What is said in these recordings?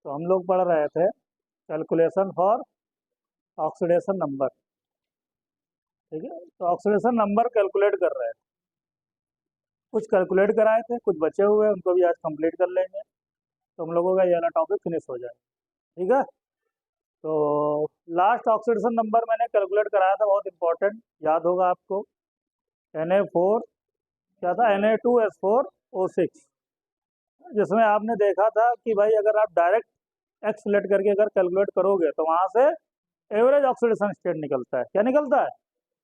तो हम लोग पढ़ रहे थे कैलकुलेशन फॉर ऑक्सीडेशन नंबर। ठीक है, तो ऑक्सीडेशन नंबर कैलकुलेट कर रहे थे। कुछ कैलकुलेट कराए थे, कुछ बचे हुए हैं, उनको भी आज कंप्लीट कर लेंगे तो हम लोगों का ये वाला टॉपिक फिनिश हो जाए। ठीक है, तो लास्ट ऑक्सीडेशन नंबर मैंने कैलकुलेट कराया था, बहुत इंपॉर्टेंट, याद होगा आपको। Na4 क्या था, Na2S4O6, जिसमें आपने देखा था कि भाई अगर आप डायरेक्ट एक्स सेलेक्ट करके अगर कैलकुलेट करोगे तो वहां से एवरेज ऑक्सीडेशन स्टेट निकलता है। क्या निकलता है?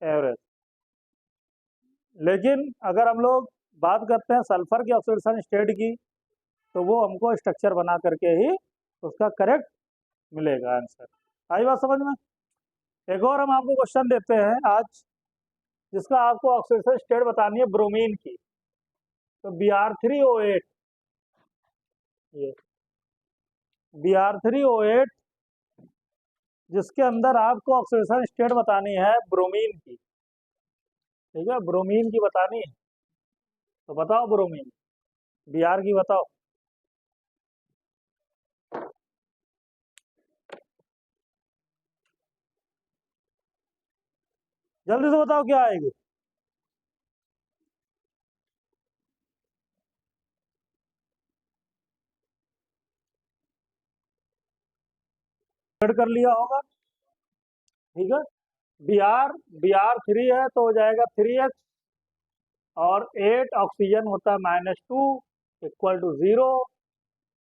एवरेज। लेकिन अगर हम लोग बात करते हैं सल्फर की ऑक्सीडेशन स्टेट की, तो वो हमको स्ट्रक्चर बना करके ही उसका करेक्ट मिलेगा आंसर। आई बात समझ में? एक और हम आपको क्वेश्चन देते हैं आज, जिसका आपको ऑक्सीडेशन स्टेट बतानी है ब्रोमीन की। तो Br3O8, ये Br3O8 जिसके अंदर आपको ऑक्सीडेशन स्टेट बतानी है ब्रोमीन की। ठीक है, ब्रोमीन की बतानी है, तो बताओ ब्रोमीन, Br की बताओ। जल्दी से बताओ क्या आएगी। कर लिया होगा। ठीक है, Br3 है तो हो जाएगा 3x, और 8 ऑक्सीजन होता है -2 इक्वल टू 0।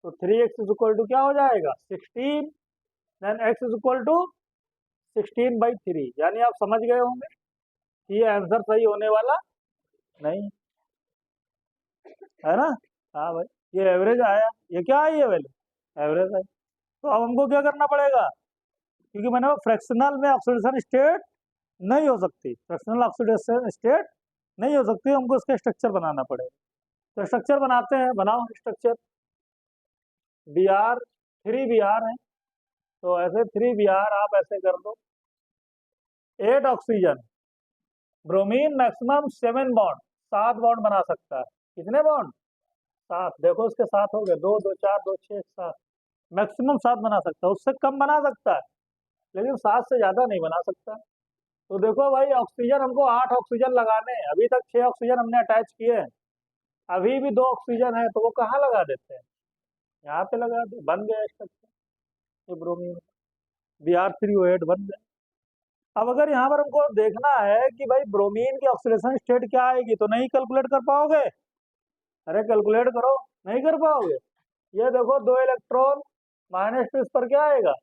तो 3x इज इक्वल टू क्या हो जाएगा, 16। Then x is equal to 16/3। यानी आप समझ गए होंगे कि ये आंसर सही होने वाला नहीं है ना। हाँ भाई, ये एवरेज आया, ये क्या आई है वैल्यू, एवरेज आई। तो अब हमको क्या करना पड़ेगा, क्योंकि मैंने वो फ्रैक्शनल में ऑक्सीडेशन स्टेट नहीं हो सकती, फ्रैक्शनल ऑक्सीडेशन स्टेट नहीं हो सकती, हमको इसका स्ट्रक्चर बनाना पड़ेगा। तो स्ट्रक्चर बनाते हैं, बनाओ स्ट्रक्चर। Br 3Br है, तो ऐसे 3Br आप ऐसे कर दो, 8 oxygen, bromine maximum 7 bond, 7 bond बना सकता है। कितने बॉन्ड? 7। देखो इसके 7 हो गए, 2 2 4 2 6 7, मैक्सिमम 7 बना सकता है, उससे कम बना सकता है लेकिन 7 से ज्यादा नहीं बना सकता। तो देखो भाई, ऑक्सीजन हमको 8 ऑक्सीजन लगाने हैं, अभी तक 6 ऑक्सीजन हमने अटैच किए हैं, अभी भी 2 ऑक्सीजन है, तो वो कहाँ लगा देते हैं, यहाँ पे लगा दे, बन गया स्ट्रक्चर, ये ब्रोमीन Br3O8 बन गया। अब अगर यहाँ पर हमको देखना है कि भाई ब्रोमीन की ऑक्सीडेशन स्टेट क्या आएगी, तो नहीं कैलकुलेट कर पाओगे। अरे कैलकुलेट करो, नहीं कर पाओगे। ये देखो 2 इलेक्ट्रॉन -2, इस पर क्या आएगा,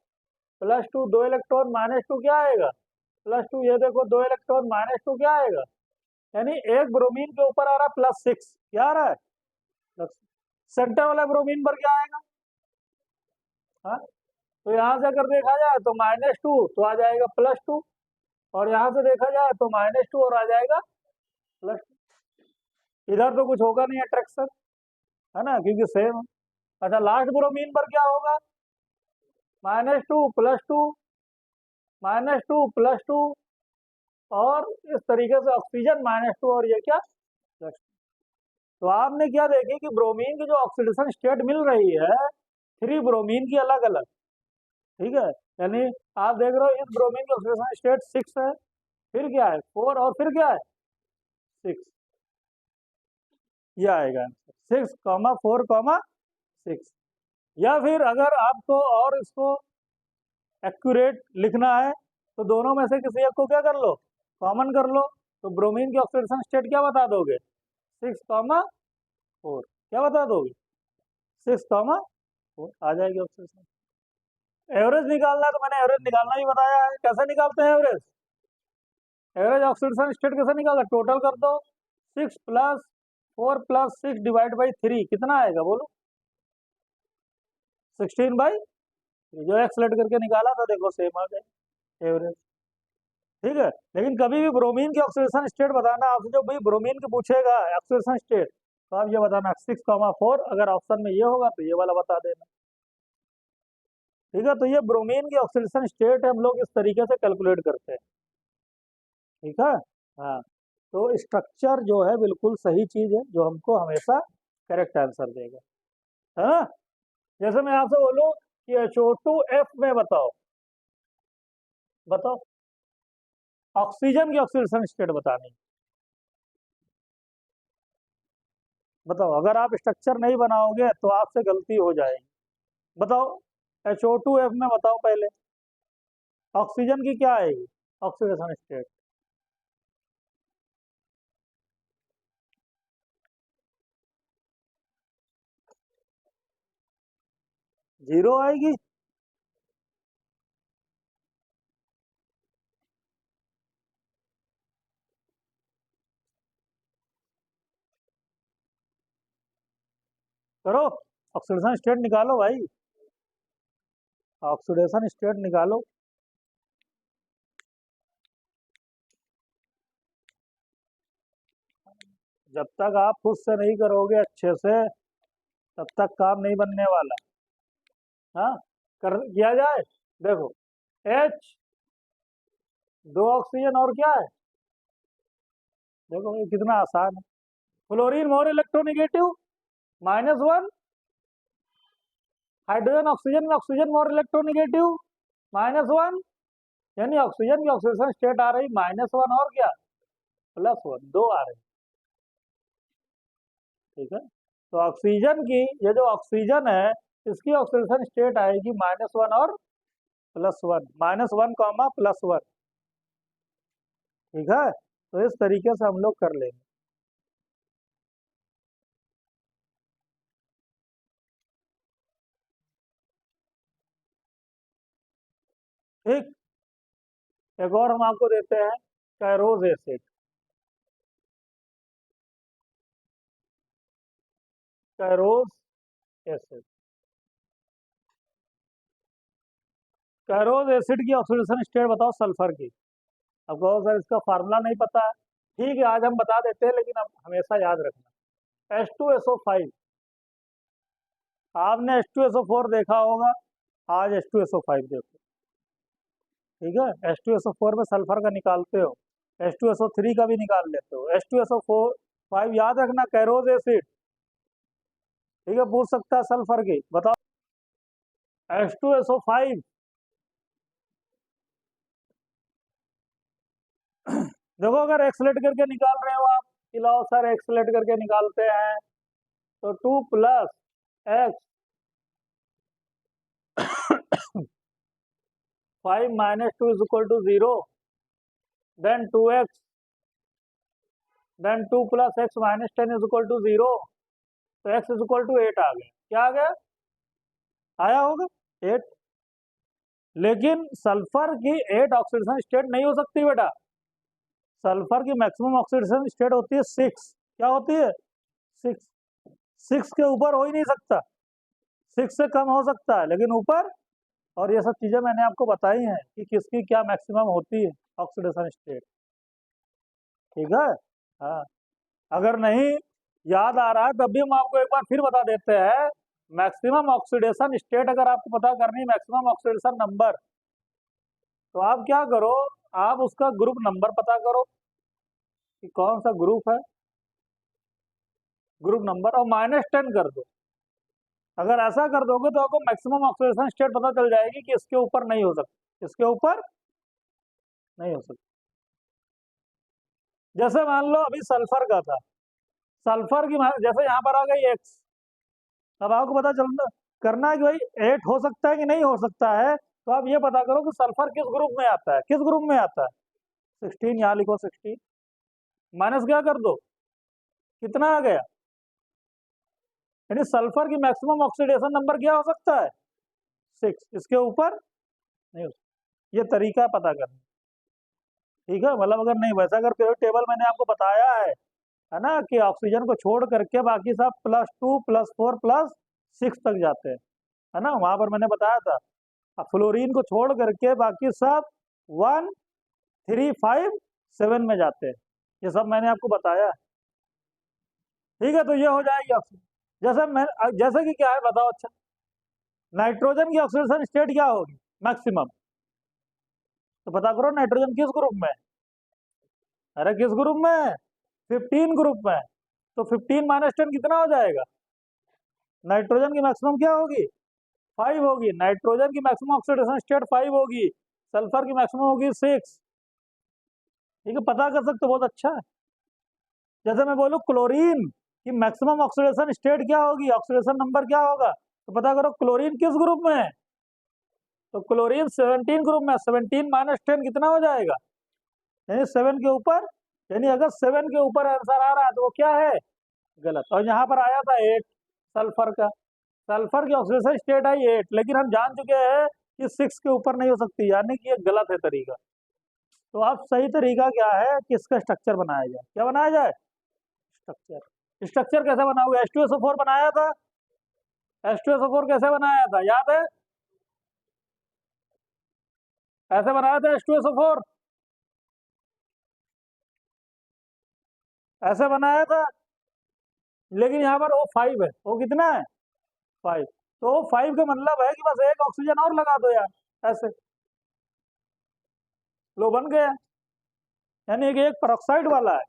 +2, 2 इलेक्ट्रॉन -2 क्या आएगा, +2। ये देखो 2 इलेक्ट्रॉन -2 क्या आएगा, यानी एक ब्रोमीन के ऊपर आ रहा है +6, क्या आ रहा है, सेंटर वाला ब्रोमीन पर क्या आएगा। हाँ, तो यहाँ से अगर देखा जाए तो -2 तो आ जाएगा +2, और यहाँ से देखा जाए तो -2 और आ जाएगा प्लस। इधर तो कुछ होगा नहीं अट्रैक्शन, है ना, क्योंकि सेम। अच्छा, लास्ट ब्रोमीन पर क्या होगा, -2 +2 -2 +2, और इस तरीके से ऑक्सीजन -2 और ये क्या +2। तो आपने क्या देखे कि ब्रोमीन की जो ऑक्सीडेशन स्टेट मिल रही है, 3 ब्रोमीन की अलग अलग। ठीक है, यानी आप देख रहे हो इस ब्रोमीन की ऑक्सीडेशन स्टेट 6 है, फिर क्या है 4, और फिर क्या है 6, ये आएगा 6,4,6। या फिर अगर आपको और इसको एक्यूरेट लिखना है, तो दोनों में से किसी एक को क्या कर लो, कॉमन कर लो। तो ब्रोमीन की ऑक्सीडेशन स्टेट क्या बता दोगे, 6,4। क्या बता दोगे, 6,4 आ जाएगी ऑक्सीडेशन। एवरेज निकालना है तो मैंने एवरेज निकालना ही बताया है, कैसे निकालते हैं एवरेज। एवरेज ऑक्सीडेशन स्टेट कैसे निकालना, टोटल कर दो, 6 + 4 + 6 ÷ 3 कितना आएगा बोलो, 16/, जो एक्स सेलेक्ट करके निकाला था देखो सेम आ गया एवरेज। ठीक है, लेकिन कभी भी ब्रोमीन की ऑक्सीडेशन स्टेट बताना, आपसे जो भी ब्रोमीन की पूछेगा ऑक्सीडेशन स्टेट, तो आप ये बताना 6,4, अगर ऑप्शन में ये होगा तो ये वाला बता देना। ठीक है, तो ये ब्रोमीन की ऑक्सीडेशन स्टेट हम लोग इस तरीके से कैलकुलेट करते हैं। ठीक है, हाँ, तो स्ट्रक्चर जो है बिल्कुल सही चीज है, जो हमको हमेशा करेक्ट आंसर देगा, है ना। जैसे मैं आपसे बोलूँ कि HO2F में बताओ ऑक्सीजन की ऑक्सीडेशन स्टेट बतानी। बताओ, अगर आप स्ट्रक्चर नहीं बनाओगे तो आपसे गलती हो जाएगी। बताओ HO2F में बताओ पहले ऑक्सीजन की क्या आएगी ऑक्सीडेशन स्टेट। जीरो आएगी। करो, ऑक्सीडेशन स्टेट निकालो भाई, ऑक्सीडेशन स्टेट निकालो। जब तक आप खुद से नहीं करोगे अच्छे से तब तक काम नहीं बनने वाला। हाँ, कर किया जाए। देखो H, दो ऑक्सीजन और क्या है, देखो ये कितना आसान है। Fluorine more electronegative -1, hydrogen oxygen में ऑक्सीजन मोर इलेक्ट्रोनिगेटिव -1, यानी ऑक्सीजन की ऑक्सीडेशन स्टेट आ रही -1 और क्या +1, दो आ रही। ठीक है, तो ऑक्सीजन की ये जो ऑक्सीजन है इसकी ऑक्सीडेशन स्टेट आएगी -1 और +1, -1 +1। ठीक है, तो इस तरीके से हम लोग कर लेंगे। ठीक, एक और हम आपको देते हैं कैरोज एसिड। कैरोज एसिड, कैरोज एसिड की ऑक्सीडेशन स्टेट बताओ सल्फर की। अब कहो सर इसका फार्मूला नहीं पता है, ठीक है आज हम बता देते हैं, लेकिन अब हमेशा याद रखना H2SO5। आपने H2SO4 देखा होगा, आज H2SO5 देखो। ठीक है, H2SO4 में सल्फर का निकालते हो, H2SO3 का भी निकाल लेते हो, H2SO5 याद रखना कैरोज एसिड। ठीक है, पूछ सकता है सल्फर की, बताओ H2SO5। देखो अगर एक्सलेट करके निकाल रहे हो आप, लाओ सर एक्सलेट करके निकालते हैं, तो 2 + x 5 - 2 = 0, then 2x, then 2 + x - 10 = 0, तो x = 8 आ गया। क्या आ गया, आया होगा 8। लेकिन सल्फर की 8 ऑक्सीडेशन स्टेट नहीं हो सकती बेटा, सल्फर की मैक्सिमम ऑक्सीडेशन स्टेट होती है 6। क्या होती है 6, 6 के ऊपर हो ही नहीं सकता, 6 से कम हो सकता है लेकिन ऊपर। और ये सब चीजें मैंने आपको बताई हैं कि किसकी क्या मैक्सिमम होती है ऑक्सीडेशन स्टेट। ठीक है, हाँ, अगर नहीं याद आ रहा है तब भी हम आपको एक बार फिर बता देते हैं। मैक्सिमम ऑक्सीडेशन स्टेट अगर आपको पता करनी, मैक्सिमम ऑक्सीडेशन नंबर, तो आप क्या करो, आप उसका ग्रुप नंबर पता करो कि कौन सा ग्रुप है, ग्रुप नंबर और -10 कर दो। अगर ऐसा कर दोगे तो आपको मैक्सिमम ऑक्सीडेशन स्टेट पता चल जाएगी कि इसके ऊपर नहीं हो सकती, इसके ऊपर नहीं हो सकती। जैसे मान लो अभी सल्फर का था, सल्फर की जैसे यहाँ पर आ गई x, अब आपको पता चलना करना है कि भाई 8 हो सकता है कि नहीं हो सकता है, तो आप ये पता करो कि सल्फर किस ग्रुप में आता है, किस ग्रुप में आता है 16, यहाँ लिखो 16, माइनस क्या कर दो, कितना आ गया, यानी सल्फर की मैक्सिमम ऑक्सीडेशन नंबर क्या हो सकता है 6, इसके ऊपर नहीं हो सकता। ये तरीका पता करना। ठीक है, मतलब अगर नहीं वैसा, अगर पीरियड टेबल मैंने आपको बताया है ना, कि ऑक्सीजन को छोड़ करके बाकी सब +2 +4 +6 तक जाते हैं, है ना, वहां पर मैंने बताया था। अब फ्लोरीन को छोड़ करके बाकी सब 1, 3, 5, 7 में जाते हैं, ये सब मैंने आपको बताया है। ठीक है, तो ये हो जाएगी ऑक्सीजन। जैसे कि क्या है बताओ, अच्छा नाइट्रोजन की ऑक्सीडेशन स्टेट क्या होगी मैक्सिमम, तो पता करो नाइट्रोजन किस ग्रुप में है। अरे किस ग्रुप में है, 15 ग्रुप में है, तो 15 - 10 कितना हो जाएगा, नाइट्रोजन की मैक्सिमम क्या होगी 5 होगी, नाइट्रोजन की मैक्सिमम ऑक्सीडेशन स्टेट 5 होगी, सल्फर की मैक्सिमम होगी 6। ठीक है, पता कर सकते हो, बहुत अच्छा है। जैसे मैं बोलूँ क्लोरीन की मैक्सिमम ऑक्सीडेशन स्टेट क्या होगी, ऑक्सीडेशन नंबर क्या होगा, तो पता करो क्लोरीन किस ग्रुप में है। तो क्लोरीन 17 ग्रुप में, 17 माइनस 10 कितना हो जाएगा, यानी 7 के ऊपर। यानी अगर 7 के ऊपर आंसर आ रहा है तो वो क्या है, गलत। और यहाँ पर आया था 8 सल्फर का, सल्फर की ऑक्सीडेशन स्टेट आई 8, लेकिन हम जान चुके हैं कि 6 के ऊपर नहीं हो सकती, यानी कि ये गलत है तरीका। तो अब सही तरीका क्या है कि इसका स्ट्रक्चर बनाया जाए, क्या बनाया जाए, स्ट्रक्चर। स्ट्रक्चर कैसे बनाओगे, H2SO4 बनाया था, H2SO4 कैसे बनाया था याद है, ऐसे बनाया था H2SO4, ऐसे बनाया था। लेकिन यहाँ पर O5 है, वो कितना है 5, तो O5 का मतलब है कि बस एक ऑक्सीजन और लगा दो यार, ऐसे लो बन गया। यानी कि एक पेरोक्साइड वाला है,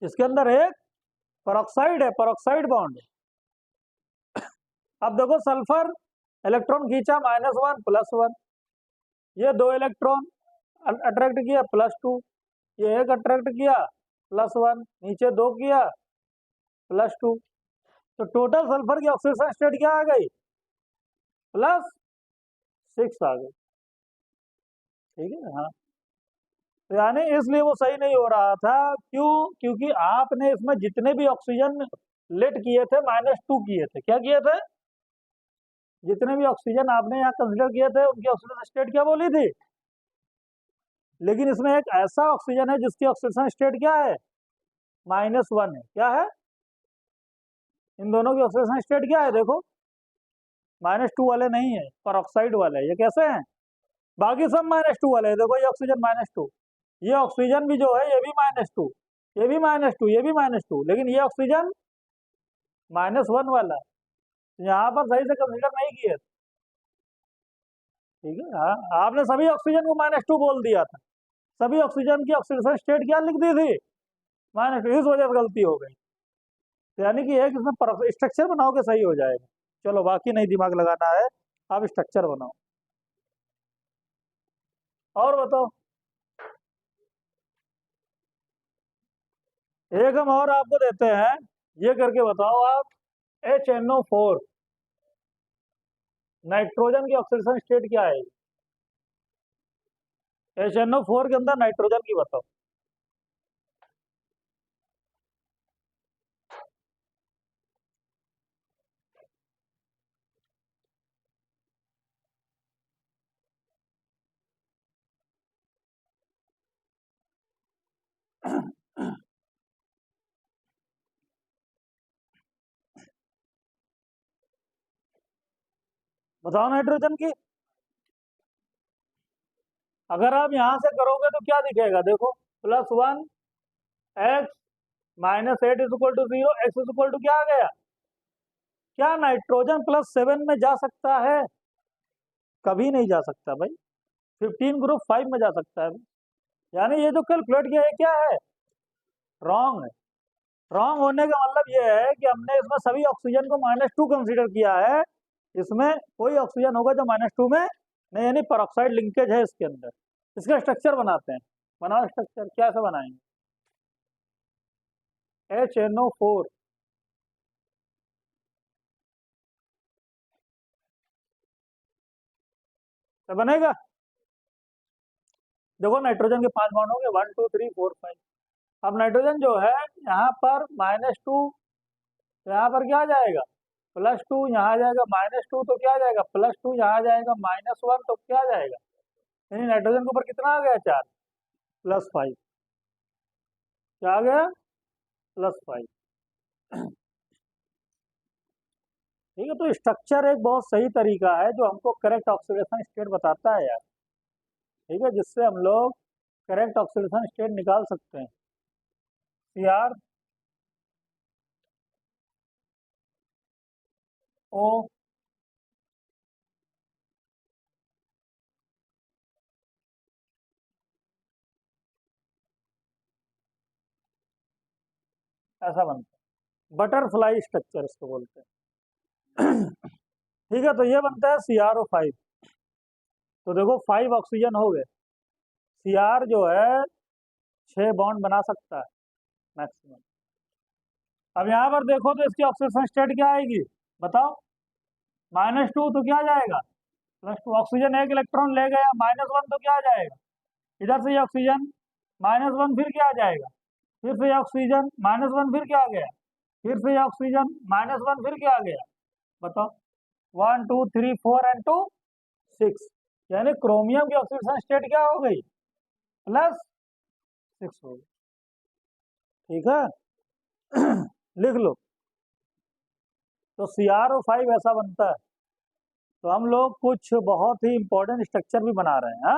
इसके अंदर एक पेरोक्साइड है, पेरोक्साइड बॉन्ड। अब देखो सल्फर इलेक्ट्रॉन खींचा -1 +1, ये 2 इलेक्ट्रॉन अट्रैक्ट किया +2, ये एक अट्रैक्ट किया +1, नीचे 2 किया +2, तो टोटल सल्फर की ऑक्सीडेशन स्टेट क्या आ गई, +6 आ गई। ठीक है, हाँ। तो यानी इसलिए वो सही नहीं हो रहा था, क्यों, क्योंकि आपने इसमें जितने भी ऑक्सीजन लेट किए थे -2 किए थे, क्या किए थे, जितने भी ऑक्सीजन आपने यहाँ कंसिडर किए थे उनकी ऑक्सीजन स्टेट क्या बोली थी। लेकिन इसमें एक ऐसा ऑक्सीजन है जिसकी ऑक्सीजन स्टेट क्या है, -1 है, क्या है, इन दोनों की ऑक्सीजन स्टेट क्या है, देखो -2 वाले नहीं है, पर ऑक्साइड वाले, ये कैसे हैं, बाकी सब -2 वाले, देखो ये ऑक्सीजन -2, ये ऑक्सीजन भी जो है ये भी -2, ये भी -2, ये भी -2, लेकिन ये ऑक्सीजन -1 वाला है, यहाँ पर सही से कंसिडर नहीं किए। ठीक है, हाँ, आपने सभी ऑक्सीजन को -2 बोल दिया था, सभी ऑक्सीजन की ऑक्सीडेशन स्टेट क्या लिख दी थी, -2, इस वजह से गलती हो गई। तो यानी कि एक इसमें स्ट्रक्चर बनाओगे सही हो जाएगा। चलो बाकी नहीं दिमाग लगाना है, आप स्ट्रक्चर बनाओ। और बताओ, एक हम और आपको देते हैं, ये करके बताओ आप, HNO4 नाइट्रोजन की ऑक्सीडेशन स्टेट क्या है, HNO4 के अंदर नाइट्रोजन की बताओ। बताओ नाइट्रोजन की, अगर आप यहां से करोगे तो क्या दिखेगा, देखो +1 x -8 = 0, x क्या आ गया, क्या नाइट्रोजन +7 में जा सकता है, कभी नहीं जा सकता भाई, 15 ग्रुप 5 में जा सकता है। यानी ये जो कैलकुलेट किया है क्या है, रॉन्ग है। रॉन्ग होने का मतलब ये है कि हमने इसमें सभी ऑक्सीजन को -2 कंसीडर किया है, इसमें कोई ऑक्सीजन होगा जो -2 में नहीं, यानी पेरोक्साइड लिंकेज है इसके अंदर। इसका स्ट्रक्चर बनाते हैं, बनाओ स्ट्रक्चर, कैसे बनाएंगे, HNO4, तो बनेगा, देखो नाइट्रोजन के 5 बॉन्ड होंगे, 1 2 3 4 5। अब नाइट्रोजन जो है यहाँ पर -2, यहाँ पर क्या आ जाएगा, +2, यहाँ आ जाएगा -2, तो क्या आ जाएगा +2, यहाँ आ जाएगा -1, तो क्या आ जाएगा, यानी नाइट्रोजन के ऊपर कितना आ गया, 4 +5, क्या आ गया, +5। ठीक है, तो स्ट्रक्चर एक बहुत सही तरीका है जो हमको करेक्ट ऑक्सीडेशन स्टेट बताता है यार। ठीक है, जिससे हम लोग करेक्ट ऑक्सीडेशन स्टेट निकाल सकते हैं। CR O ऐसा बनता है, बटरफ्लाई स्ट्रक्चर इसको बोलते हैं। ठीक है, तो ये बनता है CrO5। तो देखो 5 ऑक्सीजन हो गए। Cr जो है 6 बॉन्ड बना सकता है मैक्सिमम। अब यहाँ पर देखो तो इसकी ऑक्सीजन स्टेट क्या आएगी, बताओ। -2 तो क्या जाएगा, +2। ऑक्सीजन एक इलेक्ट्रॉन ले गया, -1 तो क्या आ जाएगा, इधर से ये ऑक्सीजन -1, फिर क्या आ जाएगा, फिर से ये ऑक्सीजन -1, फिर क्या आ गया, फिर से ये ऑक्सीजन -1, फिर क्या आ गया, बताओ। 1 2 3 4 एंड 2 6, यानी क्रोमियम की ऑक्सीडेशन स्टेट क्या हो गई, +6 हो गई। ठीक है लिख लो। तो CrO5 ऐसा बनता है। तो हम लोग कुछ बहुत ही इंपॉर्टेंट स्ट्रक्चर भी बना रहे हैं, हाँ,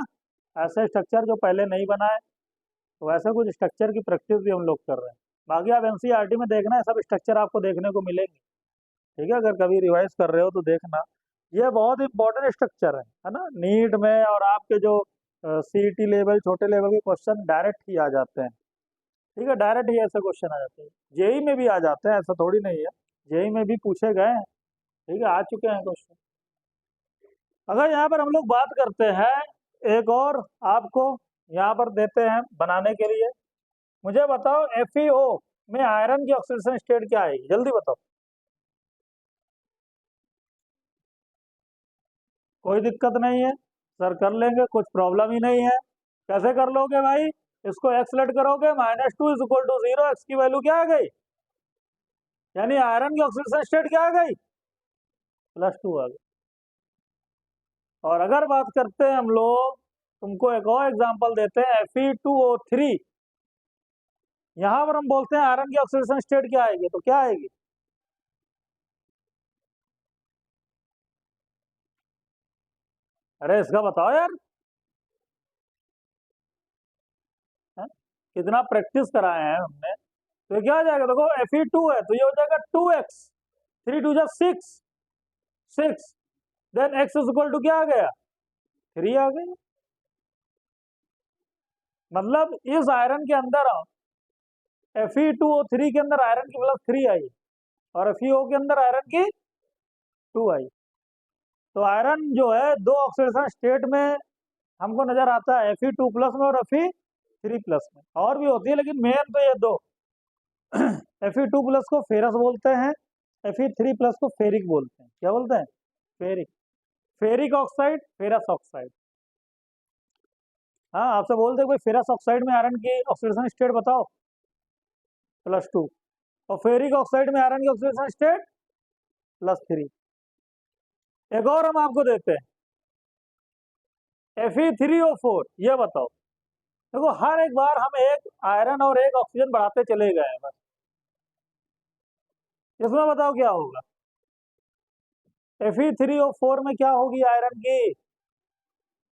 ऐसे स्ट्रक्चर जो पहले नहीं बनाए, तो वैसे कुछ स्ट्रक्चर की प्रैक्टिस भी हम लोग कर रहे हैं। बाकी आप NCERT में देखना है, सब स्ट्रक्चर आपको देखने को मिलेंगे। ठीक है, अगर कभी रिवाइज कर रहे हो तो देखना, ये बहुत इंपॉर्टेंट स्ट्रक्चर है ना। नीट में और आपके जो CET लेवल, छोटे लेवल के क्वेश्चन डायरेक्ट ही आ जाते हैं। ठीक है, डायरेक्ट ही ऐसे क्वेश्चन आ जाते हैं। जेई में भी आ जाते हैं, ऐसा थोड़ी नहीं है, जेई में भी पूछे गए हैं। ठीक है, आ चुके हैं क्वेश्चन। अगर यहाँ पर हम लोग बात करते हैं, एक और आपको यहाँ पर देते हैं बनाने के लिए। मुझे बताओ FeO में आयरन की ऑक्सीडेशन स्टेट क्या आएगी, जल्दी बताओ। कोई दिक्कत नहीं है सर, कर लेंगे, कुछ प्रॉब्लम ही नहीं है। कैसे कर लोगे भाई, इसको x लेट करोगे, -2 = 0, x की वैल्यू क्या आ गई, यानी आयरन की ऑक्सीडेशन स्टेट क्या आ गई, +2 आ गई। और अगर बात करते हैं हम लोग, तुमको एक और एग्जांपल देते हैं, Fe2O3। यहां पर हम बोलते हैं आयरन की ऑक्सीडेशन स्टेट क्या आएगी, तो क्या आएगी, अरे इसका बताओ यार, है? कितना प्रैक्टिस कराए हैं हमने। तो ये क्या आ जाएगा, देखो Fe2 है तो ये हो जाएगा 2x, 3 2 जा 6, 6, देन x = क्या आ गया, 3 आ गया। मतलब इस आयरन के अंदर Fe2O3 के अंदर आयरन की +3 आई, और FeO के अंदर आयरन की 2 आई। तो आयरन जो है दो ऑक्सीडेशन स्टेट में हमको नजर आता है, Fe2+ में और Fe3+ में। और भी होती है लेकिन मेन तो ये दो Fe2+ को फेरस बोलते हैं, Fe3+ को फेरिक बोलते हैं। क्या बोलते हैं, ferric, ferric oxide, ferrous oxide. हाँ, आपसे बोलते हैं भाई फेरस ऑक्साइड में आयरन की ऑक्सीडेशन स्टेट बताओ, +2, और फेरिक ऑक्साइड में आयरन की ऑक्सीडेशन स्टेट +3। एक और हम आपको देते हैं Fe3O4। ये बताओ, देखो हर एक बार हम एक आयरन और एक ऑक्सीजन बढ़ाते चले गए हैं बस, इसमें बताओ क्या होगा, Fe3O4 में क्या होगी आयरन की,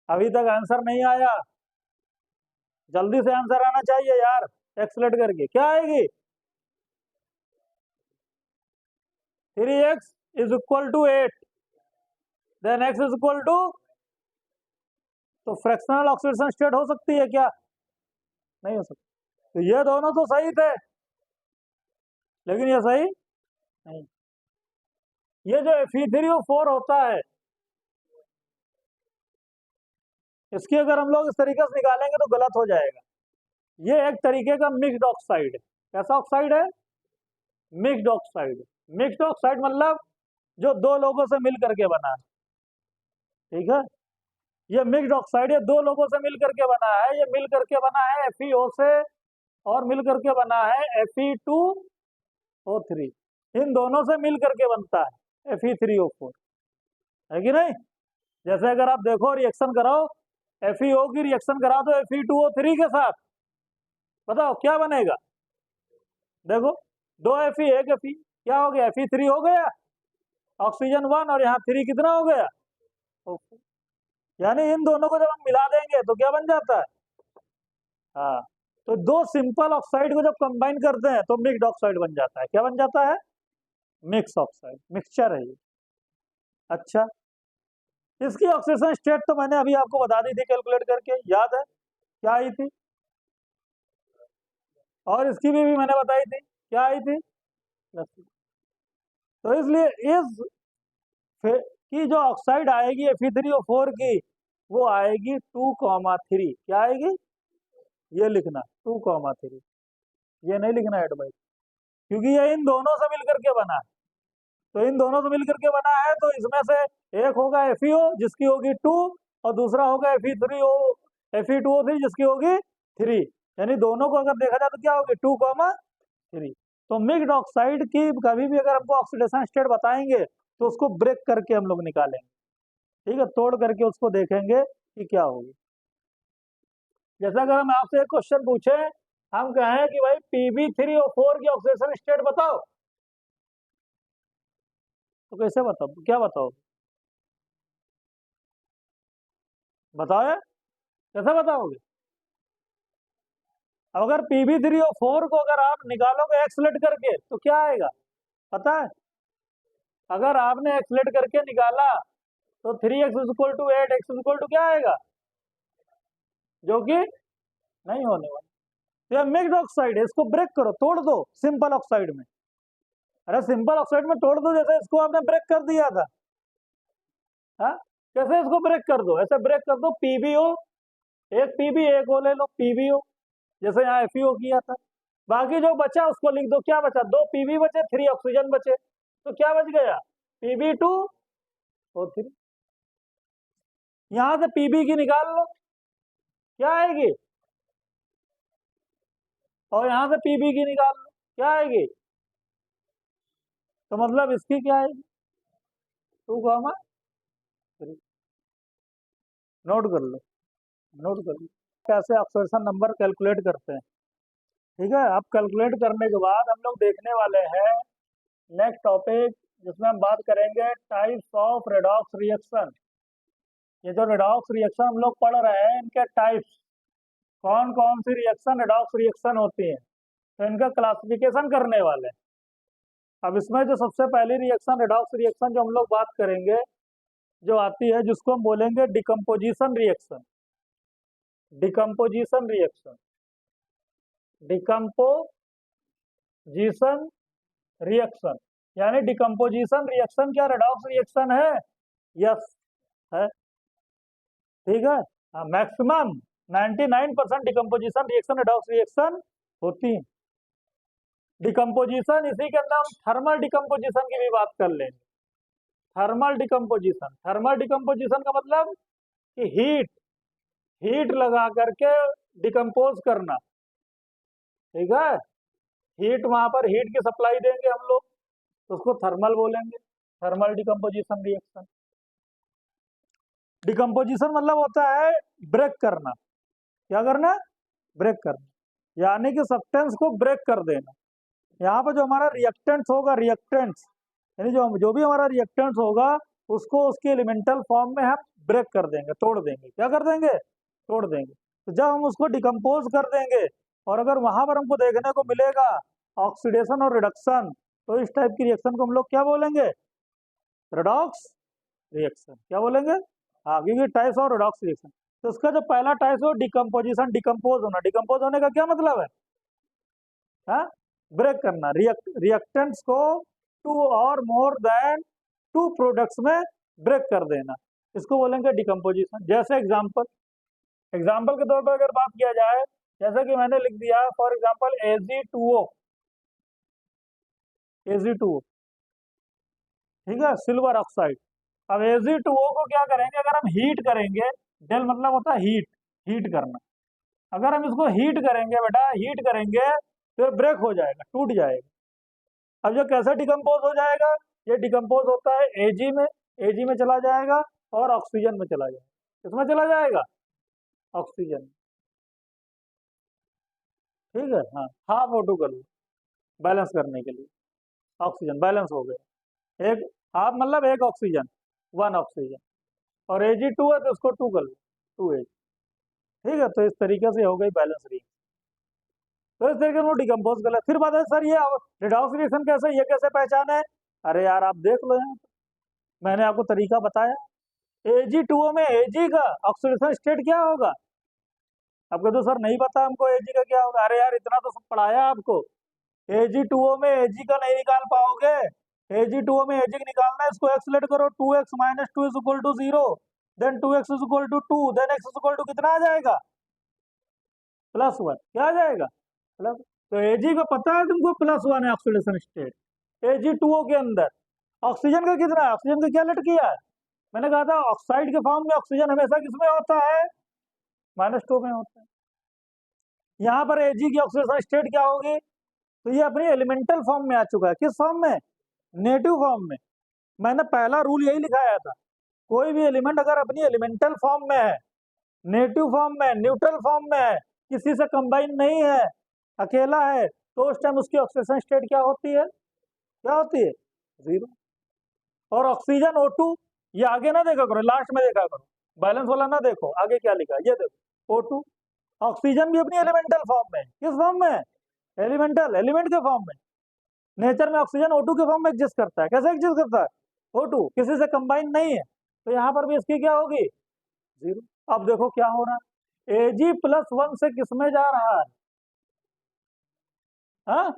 अभी तक आंसर नहीं आया, जल्दी से आंसर आना चाहिए यार, एक्सलेट करके क्या आएगी, 3x = 8, देन x = तो फ्रैक्शनल ऑक्सीडेशन स्टेट हो सकती है क्या, नहीं हो सकती। तो ये दोनों तो सही थे, लेकिन ये सही नहीं। ये जो Fe3O4 होता है, इसकी अगर हम लोग इस तरीके से निकालेंगे तो गलत हो जाएगा। ये एक तरीके का मिक्स्ड ऑक्साइड है। कैसा ऑक्साइड है, मिक्स्ड ऑक्साइड। मिक्स्ड ऑक्साइड मतलब जो दो लोगों से मिल करके बना है। ठीक है, ये मिक्स्ड ऑक्साइड, ये दो लोगों से मिल करके बना है। ये मिल करके बना है FeO से, और मिल करके बना है Fe2O3। इन दोनों से मिल करके बनता है Fe3O4, है कि नहीं। जैसे अगर आप देखो रिएक्शन कराओ, FeO की रिएक्शन करा दो Fe2O3 के साथ, बताओ क्या बनेगा, देखो 2 Fe 1 Fe, क्या हो गया, Fe3 हो गया, ऑक्सीजन 1, और यहाँ 3 कितना हो गया, यानी इन दोनों को जब हम मिला देंगे तो क्या बन जाता है, हाँ। तो दो सिंपल ऑक्साइड को जब कंबाइन करते हैं तो मिक्स्ड ऑक्साइड बन जाता है। क्या बन जाता है, मिक्स ऑक्साइड, मिक्सचर है ये। अच्छा, इसकी ऑक्सीडेशन स्टेट तो मैंने अभी आपको बता दी थी कैलकुलेट करके, याद है क्या आई थी, और इसकी भी मैंने बताई थी, क्या आई थी, तो इसलिए इस कि जो ऑक्साइड आएगी Fe3O4 की वो आएगी 2,3। क्या आएगी? ये लिखना 2,3, ये नहीं लिखना एट बाई, क्योंकि ये इन दोनों से मिलकर के बना है। तो इन दोनों से मिलकर के बना है, तो इसमें से एक होगा FeO जिसकी होगी 2 और दूसरा होगा Fe2O3 जिसकी होगी 3, यानी दोनों को अगर देखा जाए तो क्या होगी 2,3। तो मिक्स्ड ऑक्साइड की कभी भी अगर हमको ऑक्सीडेशन स्टेट बताएंगे तो उसको ब्रेक करके हम लोग निकालेंगे, ठीक है, तोड़ करके उसको देखेंगे कि क्या होगी। जैसा अगर हम आपसे एक क्वेश्चन पूछे, हम कहें कि भाई Pb3O4 की ऑक्सीडेशन स्टेट बताओ, तो कैसे बताओ, क्या बताओ, बताओ यार, कैसे बताओगे? अब अगर Pb3O4 को अगर आप निकालोगे एक्सलेट करके तो क्या आएगा पता है? अगर आपने एक्सलेट करके निकाला तो 3x = 8, x क्या आएगा, जो कि नहीं होने वाला। तो यह मिक्स्ड ऑक्साइड है, इसको ब्रेक करो, तोड़ दो सिंपल ऑक्साइड में। अरे सिंपल ऑक्साइड में तोड़ दो, जैसे इसको आपने ब्रेक कर दिया था। हाँ, कैसे इसको ब्रेक कर दो, ऐसे ब्रेक कर दो, PbO, एक Pb एक O ले लो, PbO, जैसे यहाँ FeO किया था। बाकी जो बचा उसको लिख दो, क्या बचा, 2 Pb बचे, 3 ऑक्सीजन बचे, तो क्या बच गया, Pb2O3। यहां से Pb की निकाल लो, क्या आएगी, और यहां से Pb की निकाल लो, क्या आएगी, तो मतलब इसकी क्या आएगी 2,3। नोट कर लो, नोट कर लो कैसे ऑक्सीडेशन नंबर कैलकुलेट करते हैं, ठीक है। अब कैलकुलेट करने के बाद हम लोग देखने वाले हैं नेक्स्ट टॉपिक, जिसमें हम बात करेंगे टाइप्स ऑफ रेडॉक्स रिएक्शन। ये जो रेडॉक्स रिएक्शन हम लोग पढ़ रहे हैं, इनके टाइप्स, कौन कौन सी रिएक्शन रेडॉक्स रिएक्शन होती है, तो इनका क्लासिफिकेशन करने वाले हैं। अब इसमें जो सबसे पहली रिएक्शन रेडॉक्स रिएक्शन जो हम लोग बात करेंगे, जो आती है, जिसको हम बोलेंगे decomposition reaction. Decomposition reaction, decomposition reaction, यानी डिकम्पोजिशन रिएक्शन क्या रेडॉक्स रिएक्शन है? यस है, ठीक है। Maximum 99% decomposition reaction redox reaction होती है। डिकम्पोजिशन, इसी के अंदर हम थर्मल डिकम्पोजिशन की भी बात कर लेंगे। थर्मल डिकम्पोजिशन, थर्मल डिकम्पोजिशन का मतलब कि हीट लगा करके डिकम्पोज करना, ठीक है। हीट, वहां पर हीट की सप्लाई देंगे हम लोग, तो उसको थर्मल बोलेंगे, थर्मल डिकम्पोजिशन रिएक्शन। डिकम्पोजिशन मतलब होता है ब्रेक करना, क्या करना, ब्रेक करना, यानी कि सब्सटेंस को ब्रेक कर देना। यहाँ पर जो हमारा रिएक्टेंट्स होगा, रिएक्टेंट्स यानी जो जो भी हमारा रिएक्टेंट्स होगा उसको उसके एलिमेंटल फॉर्म में हम ब्रेक कर देंगे, तोड़ देंगे, क्या कर देंगे, तोड़ देंगे। तो जब हम उसको डिकम्पोज कर देंगे और अगर वहां पर हमको देखने को मिलेगा ऑक्सीडेशन और रिडक्शन, तो इस टाइप की रिएक्शन को हम लोग क्या बोलेंगे, रेडॉक्स रिएक्शन, क्या बोलेंगे। हाँ, क्योंकि टाइप्स और रेडॉक्स रिएक्शन, तो उसका जो पहला टाइप है डिकम्पोजिशन, डिकम्पोज होना। डिकम्पोज होने का क्या मतलब है, हाँ, ब्रेक करना, रिएक्टेंट्स को 2 और मोर देन 2 प्रोडक्ट्स में ब्रेक कर देना, इसको बोलेंगे डिकम्पोजिशन। जैसे एग्जाम्पल के तौर पर अगर बात किया जाए, जैसे कि मैंने लिख दिया फॉर एग्जाम्पल Ag2O, ठीक है, सिल्वर ऑक्साइड। अब Ag2O को क्या करेंगे, अगर हम हीट करेंगे, डेल मतलब होता है हीट, हीट करना। अगर हम इसको हीट करेंगे बेटा, हीट करेंगे तो ब्रेक हो जाएगा, टूट जाएगा। अब ये कैसे डिकम्पोज हो जाएगा, ये डिकम्पोज होता है Ag में चला जाएगा और ऑक्सीजन में चला जाएगा। किसमें चला जाएगा, ऑक्सीजन, ठीक है। हाँ, हाफ O2 कर लो बैलेंस करने के लिए, ऑक्सीजन बैलेंस हो गया, एक हाफ मतलब एक ऑक्सीजन, 1 ऑक्सीजन, और Ag2 है तो उसको 2 कर लो, 2Ag, ठीक है। तो इस तरीके से हो गई बैलेंस रिएक्शन। तो इस तरीके से डिकम्पोज कर ले। फिर बात है सर ये रिडॉक्स रिएक्शन कैसे, ये कैसे पहचाने है? अरे यार आप देख लो, यहाँ मैंने आपको तरीका बताया। Ag2O में Ag का ऑक्सीडेशन स्टेट क्या होगा, आपको तो सर नहीं पता हमको Ag का क्या होगा। अरे यार इतना तो सब पढ़ाया आपको, Ag2O में Ag का नहीं निकाल पाओगे Ag2O में Ag निकालना है, इसको x लेट करो, 2x minus 2 is equal to 0, then 2x is equal to 2, then x is equal to कितना आ जाएगा, +1, क्या आ जाएगा प्लस। तो Ag का पता है तुमको, +1 है ऑक्सीडेशन स्टेट Ag2O के अंदर। ऑक्सीजन का कितना है, ऑक्सीजन का क्या लेट किया है, मैंने कहा था ऑक्साइड के फॉर्म में ऑक्सीजन हमेशा किसमें होता है, -2 में होता है। यहाँ पर Ag की ऑक्सीडेशन स्टेट क्या होगी, तो ये अपनी एलिमेंटल फॉर्म में आ चुका है, किस फॉर्म में, नेटिव फॉर्म में। मैंने पहला रूल यही लिखाया था, कोई भी एलिमेंट अगर अपनी एलिमेंटल फॉर्म में है, नेटिव फॉर्म में, न्यूट्रल फॉर्म में है, किसी से कंबाइन नहीं है, अकेला है, तो उस टाइम उसकी ऑक्सीडेशन स्टेट क्या होती है, क्या होती है, 0। और ऑक्सीजन O2, ये आगे ना देखा करो, लास्ट में देखा करो, बैलेंस वाला ना देखो, आगे क्या लिखा है ये देखो, O2। ऑक्सीजन भी अपनी एलिमेंटल फॉर्म में, किस फॉर्म में, एलिमेंटल, एलिमेंट के फॉर्म में। नेचर में ऑक्सीजन O2 के फॉर्म में एग्जिस्ट करता है, कैसे एग्जिस्ट करता है, O2 किसी से कंबाइन नहीं है, तो यहाँ पर भी इसकी क्या होगी, 0। अब देखो क्या हो रहा है, Ag+1 से किसमें जा रहा है, हाँ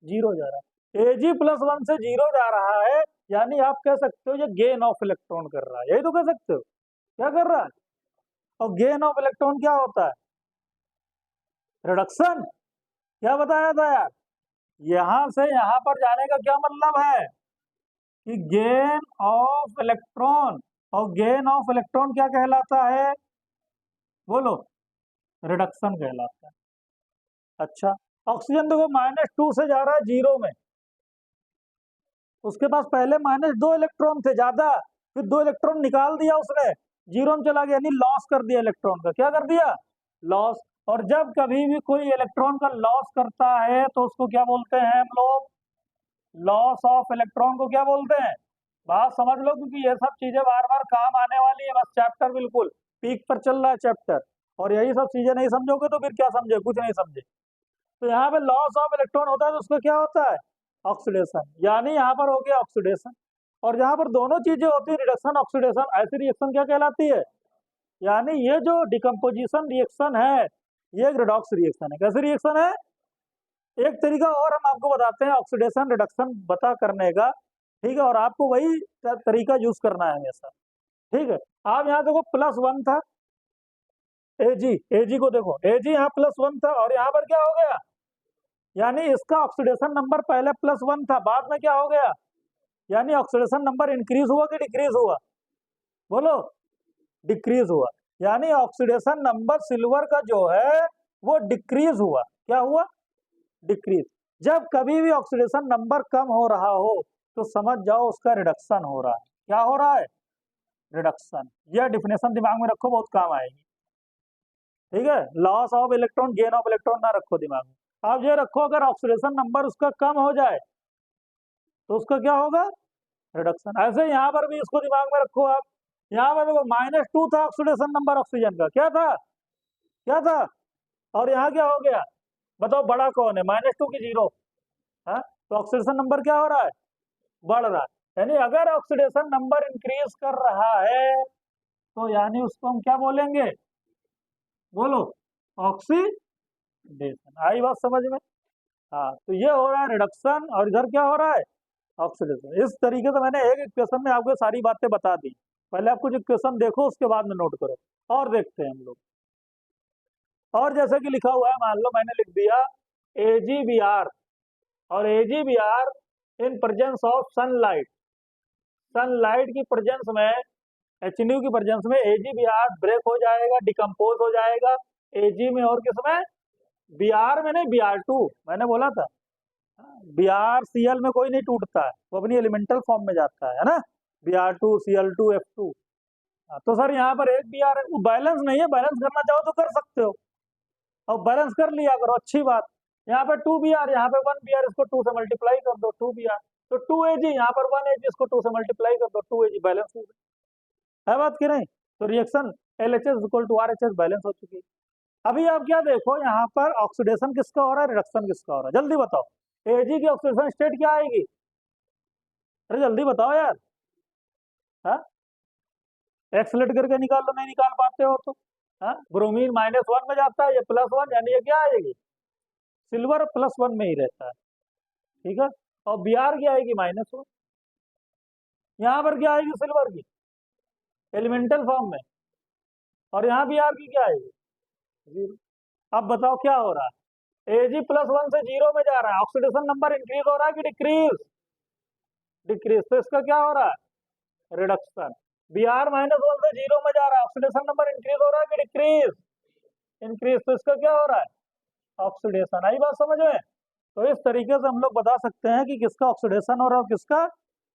0 जा रहा है, Ag+1 से 0 जा रहा है, यानी आप कह सकते हो ये गेन ऑफ इलेक्ट्रॉन कर रहा है, यही तो कह सकते हो, क्या कर रहा है। और गेन ऑफ इलेक्ट्रॉन क्या होता है, रिडक्शन। क्या बताया था यार, यहां से यहां पर जाने का क्या मतलब है, कि गेन ऑफ इलेक्ट्रॉन, और गेन ऑफ इलेक्ट्रॉन क्या कहलाता है, बोलो, रिडक्शन कहलाता है। अच्छा, ऑक्सीजन देखो -2 से जा रहा है 0 में, उसके पास पहले -2 इलेक्ट्रॉन थे ज्यादा, फिर 2 इलेक्ट्रॉन निकाल दिया उसने, 0 में चला गया, यानी लॉस कर दिया इलेक्ट्रॉन का, क्या कर दिया, लॉस। और जब कभी भी कोई इलेक्ट्रॉन का लॉस करता है तो उसको क्या बोलते हैं हम लोग, लॉस ऑफ इलेक्ट्रॉन को क्या बोलते हैं, बात समझ लो, क्योंकि ये सब चीजें बार बार काम आने वाली है, बस चैप्टर बिल्कुल पीक पर चल रहा है चैप्टर, और यही सब चीजें नहीं समझोगे तो फिर क्या समझे, कुछ नहीं समझे। तो यहाँ पे लॉस ऑफ इलेक्ट्रॉन होता है तो उसको क्या होता है, ऑक्सीडेशन, यानी यहाँ पर हो गया ऑक्सीडेशन। और जहाँ पर दोनों चीजें होती है, रिडक्शन ऑक्सीडेशन, ऐसी रिएक्शन क्या कहलाती है, यानी ये जो डिकम्पोजिशन रिएक्शन है, ये एक रिडॉक्स रिएक्शन है। कैसी रिएक्शन है, एक तरीका और हम आपको बताते हैं ऑक्सीडेशन रिडक्शन बता करने का, ठीक है, और आपको वही तरीका यूज करना है हमेशा, ठीक है। आप यहाँ देखो +1 था, एजी को देखो, एजी यहाँ +1 था, और यहाँ पर क्या हो गया, यानी इसका ऑक्सीडेशन नंबर पहले +1 था, बाद में क्या हो गया, यानी ऑक्सीडेशन नंबर इंक्रीज हुआ कि डिक्रीज हुआ, बोलो, डिक्रीज हुआ, यानी ऑक्सीडेशन नंबर सिल्वर का जो है वो डिक्रीज हुआ, क्या हुआ, डिक्रीज। जब कभी भी ऑक्सीडेशन नंबर कम हो रहा हो तो समझ जाओ उसका रिडक्शन हो रहा है, क्या हो रहा है, रिडक्शन। यह डिफिनेशन दिमाग में रखो, बहुत काम आएगी, ठीक है। Loss of electron, gain of electron ना रखो दिमाग में, आप ये रखो अगर ऑक्सीडेशन नंबर उसका कम हो जाए तो उसका क्या होगा, रिडक्शन। ऐसे यहाँ पर भी इसको दिमाग में रखो आप, यहाँ पर देखो -2 था ऑक्सीडेशन नंबर ऑक्सीजन का, क्या था, क्या था, और यहाँ क्या हो गया, बताओ बड़ा कौन है, -2 की 0, हाँ, तो ऑक्सीडेशन नंबर क्या हो रहा है, बढ़ रहा है। यानी अगर ऑक्सीडेशन नंबर इंक्रीज कर रहा है तो यानी उसको हम क्या बोलेंगे, बोलो, ऑक्सीडेशन। आई बात समझ में, हाँ, तो ये हो रहा है रिडक्शन, और इधर क्या हो रहा है, ऑक्सीडेशन। इस तरीके से मैंने एक इक्वेशन में आपको सारी बातें बता दी, पहले आप कुछ इक्वेशन देखो उसके बाद में नोट करो, और देखते हैं हम लोग। और जैसे कि लिखा हुआ है, मान लो मैंने लिख दिया AgBr, और AgBr in presence of sunlight, sunlight की प्रेजेंस में, HNU की प्रेजेंस में AgBr ब्रेक हो जाएगा, डिकम्पोज हो जाएगा, Ag में और किसमें, Br में नहीं, Br2 मैंने बोला था, BrCl में कोई नहीं टूटता है, वो अपनी एलिमेंटल फॉर्म में जाता है ना, Br2 Cl2 F2। तो सर यहाँ पर एक Br है, वो बैलेंस नहीं है, बैलेंस करना चाहो तो कर सकते हो, और बैलेंस कर लिया करो, अच्छी बात। यहाँ पे 2Br, यहाँ पे 1Br, इसको 2 से मल्टीप्लाई कर दो, 2Br, तो 2Ag, यहाँ पर 1Ag, इसको 2 से मल्टीप्लाई कर दो, 2Ag, बैलेंस हो गया, है बात की नहीं। तो रिएक्शन LHS = RHS बैलेंस हो चुकी है। अभी आप क्या देखो, यहाँ पर ऑक्सीडेशन किसका हो रहा है, रिडक्शन किसका हो रहा है, जल्दी बताओ, Ag की ऑक्सीडेशन स्टेट क्या आएगी, अरे जल्दी बताओ यार, हाँ, एक्सलेट करके निकाल लो, नहीं निकाल पाते हो तो, हाँ, ब्रोमीन -1 में जाता है, ये +1, यानी ये क्या आएगी, सिल्वर +1 में ही रहता है, ठीक है। और Br की आएगी -1, यहाँ पर क्या आएगी सिल्वर की एलिमेंटल फॉर्म में, और यहाँ भी आर की क्या आएगी 0। अब बताओ क्या हो रहा है, Ag+1 से 0 में जा रहा है, ऑक्सीडेशन नंबर इंक्रीज हो रहा है कि डिक्रीज, डिक्रीज, तो इसका क्या हो रहा है रिडक्शन। Br-1 से 0 में जा रहा है, ऑक्सीडेशन नंबर इंक्रीज हो रहा है कि डिक्रीज, इंक्रीज, तो इसका क्या हो रहा है ऑक्सीडेशन। आई बात समझ में। तो इस तरीके से हम लोग बता सकते हैं कि किसका ऑक्सीडेशन हो रहा है किसका,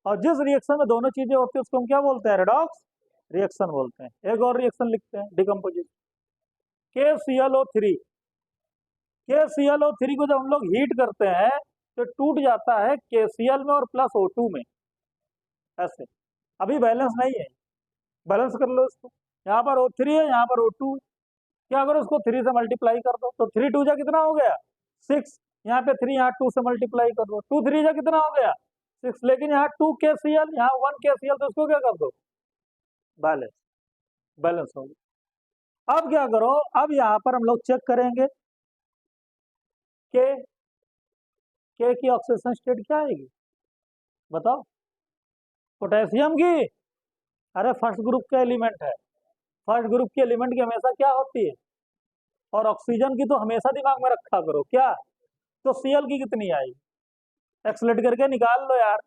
और जिस रिएक्शन में दोनों चीजें होती है उसको हम क्या बोलते हैं रेडॉक्स रिएक्शन बोलते हैं। एक और रिएक्शन लिखते हैं डिकम्पोजिशन, KClO3। KClO3 को जब हम लोग हीट करते हैं तो टूट जाता है KCl में और प्लस O2 में, ऐसे। अभी बैलेंस नहीं है, बैलेंस कर लो इसको, यहाँ पर O3 है यहाँ पर O2, क्या करो उसको 3 से मल्टीप्लाई कर दो, तो 3 2 जा कितना हो गया 6, यहाँ पे 3, यहाँ 2 से मल्टीप्लाई कर दो, 2 3 जा कितना हो गया 6, लेकिन यहाँ 2 KCl यहाँ 1 KCl, तो इसको क्या कर दो बैलेंस, बैलेंस हो गया। अब क्या करो, अब यहाँ पर हम लोग चेक करेंगे के की ऑक्सीडेशन स्टेट क्या आएगी बताओ, पोटेशियम की, अरे फर्स्ट ग्रुप का एलिमेंट है, फर्स्ट ग्रुप की एलिमेंट की हमेशा क्या होती है, और ऑक्सीजन की तो हमेशा दिमाग में रखा करो क्या, तो Cl की कितनी आएगी, एक्सलेट करके निकाल लो यार,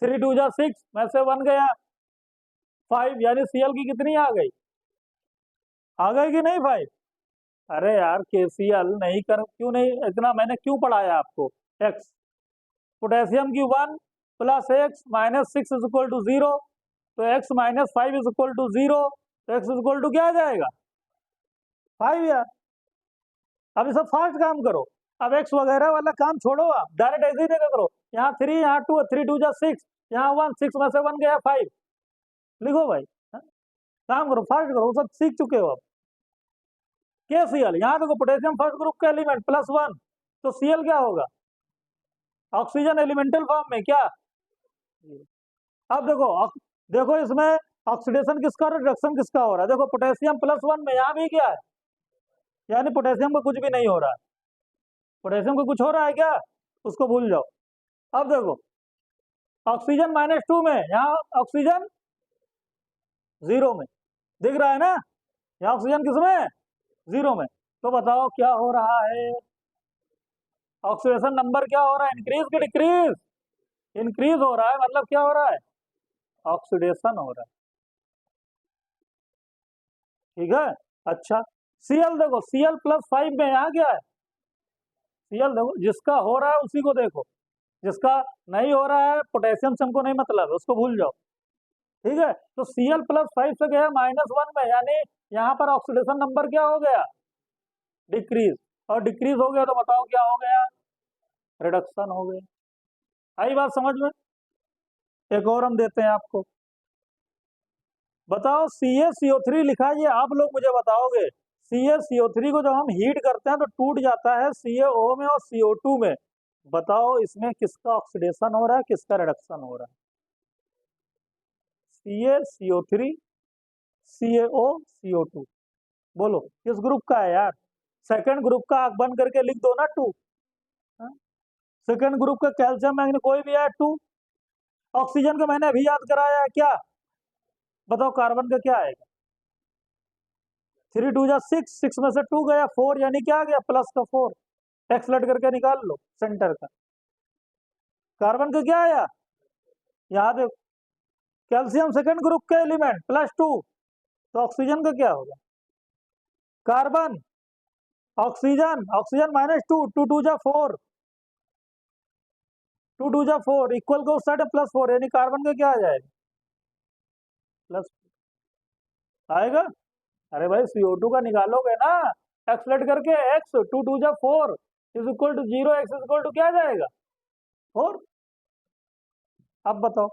3 2 जा 6 में से 1 गया 5, यानी Cl की कितनी आ गई कि नहीं 5। अरे यार KCl नहीं कर, क्यों नहीं, इतना मैंने क्यों पढ़ाया आपको, x, पोटेशियम की 1 plus x minus 6 is equal to 0, तो x minus 5 is equal to 0, तो x इज इक्वल टू क्या आ जाएगा 5 यार। अब ये सब फास्ट काम करो, अब x वगैरह वाला काम छोड़ो, आप डायरेक्ट ऐसे ही देखा करो, यहाँ 3 यहाँ 2, 3 2 जा 6, यहाँ 1 6 में से 1 गया 5, लिखो भाई हा? काम करो फास्ट करो, सब सीख चुके हो अब। KCl यहाँ देखो पोटेशियम फर्स्ट ग्रुप का एलिमेंट +1, तो Cl क्या होगा ऑक्सीजन एलिमेंटल फॉर्म में क्या। अब देखो देखो इसमें ऑक्सीडेशन किसका और रिडक्शन किसका हो रहा है, देखो पोटेशियम +1 में यहाँ भी क्या है, यानी पोटेशियम को कुछ भी नहीं हो रहा है, पोटेशियम को कुछ हो रहा है क्या, उसको भूल जाओ। अब देखो ऑक्सीजन -2 में, यहाँ ऑक्सीजन 0 में, दिख रहा है ना, यहाँ ऑक्सीजन किसमें 0 में, तो बताओ क्या हो रहा है ऑक्सीडेशन नंबर क्या हो रहा है, इंक्रीज कि डिक्रीज, इंक्रीज हो रहा है, मतलब क्या हो रहा है ऑक्सीडेशन हो रहा है, ठीक है। अच्छा Cl देखो, Cl+5 में यहाँ क्या है, Cl देखो जिसका हो रहा है उसी को देखो, जिसका नहीं हो रहा है पोटेशियम से हमको नहीं मतलब, उसको भूल जाओ, ठीक है। तो Cl+5 से गया -1 में, यानी यहाँ पर ऑक्सीडेशन नंबर क्या हो गया डिक्रीज, और डिक्रीज हो गया तो बताओ क्या हो गया रिडक्शन हो गया। आई बात समझ में। एक और हम देते हैं आपको, बताओ CaCO3 लिखा, ये आप लोग मुझे बताओगे, CaCO3 को जब हम हीट करते हैं तो टूट जाता है CaO में और CO2 में, बताओ इसमें किसका ऑक्सीडेशन हो रहा है किसका रिडक्शन हो रहा है, CaCO3 CaO CO2, बोलो किस ग्रुप का है यार, सेकंड ग्रुप का, आंख बंद करके लिख दो ना 2, सेकंड ग्रुप का कैल्शियम मैग्नीशियम कोई भी है 2, ऑक्सीजन का मैंने अभी याद कराया है क्या, बताओ कार्बन का क्या आएगा 3 2 जा 6, 6 में से 2 गया 4, यानी क्या आ गया प्लस का 4, एक्सलेट करके निकाल लो सेंटर का, कार्बन का क्या आया, यहाँ देखो कैल्शियम सेकंड ग्रुप का एलिमेंट +2, तो ऑक्सीजन का क्या होगा कार्बन, ऑक्सीजन, ऑक्सीजन -2, 2 2 जा 4, 2 2 जा 4 इक्वल को उस साइड +4, यानी कार्बन का क्या आ जाएगा प्लस आएगा। अरे भाई CO2 का निकालोगे ना एक्सलेट करके, x 2 2 जा 4 is equal to 0, x is equal to क्या जाएगा 4। अब बताओ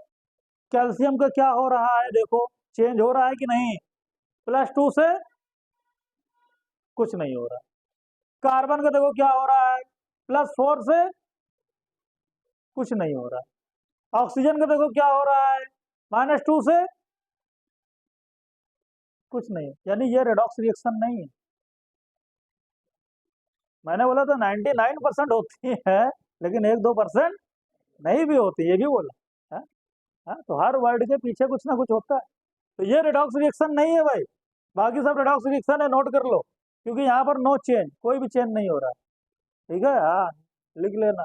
कैल्शियम का क्या हो रहा है, देखो चेंज हो रहा है कि नहीं, +2 से कुछ नहीं हो रहा, कार्बन का देखो क्या हो रहा है +4 से कुछ नहीं हो रहा, ऑक्सीजन का देखो क्या हो रहा है -2 से कुछ नहीं, यानी ये रेडॉक्स रिएक्शन नहीं है। मैंने बोला था 99% होती है, लेकिन 1-2% नहीं भी होती, ये भी बोला है? हाँ, तो हर वर्ड के पीछे कुछ ना कुछ होता है। तो ये रिडॉक्स रिएक्शन नहीं है भाई, बाकी सब रिडॉक्स रिएक्शन है, नोट कर लो, क्योंकि यहाँ पर नो चेंज, कोई भी चेंज नहीं हो रहा है। ठीक है, हाँ, लिख लेना,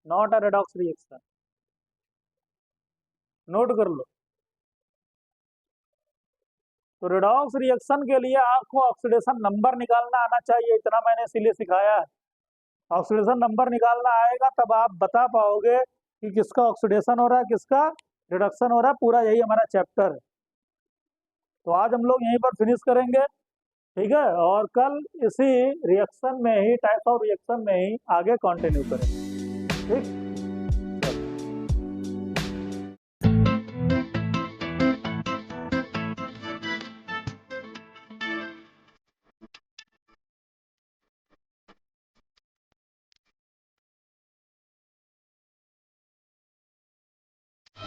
not a redox reaction, note कर लो। तो रिडॉक्स रिएक्शन के लिए आपको ऑक्सीडेशन नंबर निकालना आना चाहिए, इतना मैंने इसीलिए सिखाया है। ऑक्सीडेशन नंबर निकालना आएगा तब आप बता पाओगे कि किसका ऑक्सीडेशन हो रहा है, किसका रिडक्शन हो रहा है, पूरा यही हमारा चैप्टर है। तो आज हम लोग यहीं पर फिनिश करेंगे, ठीक है, और कल इसी रिएक्शन में ही, टाइप ऑफ रिएक्शन में ही आगे कंटिन्यू करेंगे, ठीक।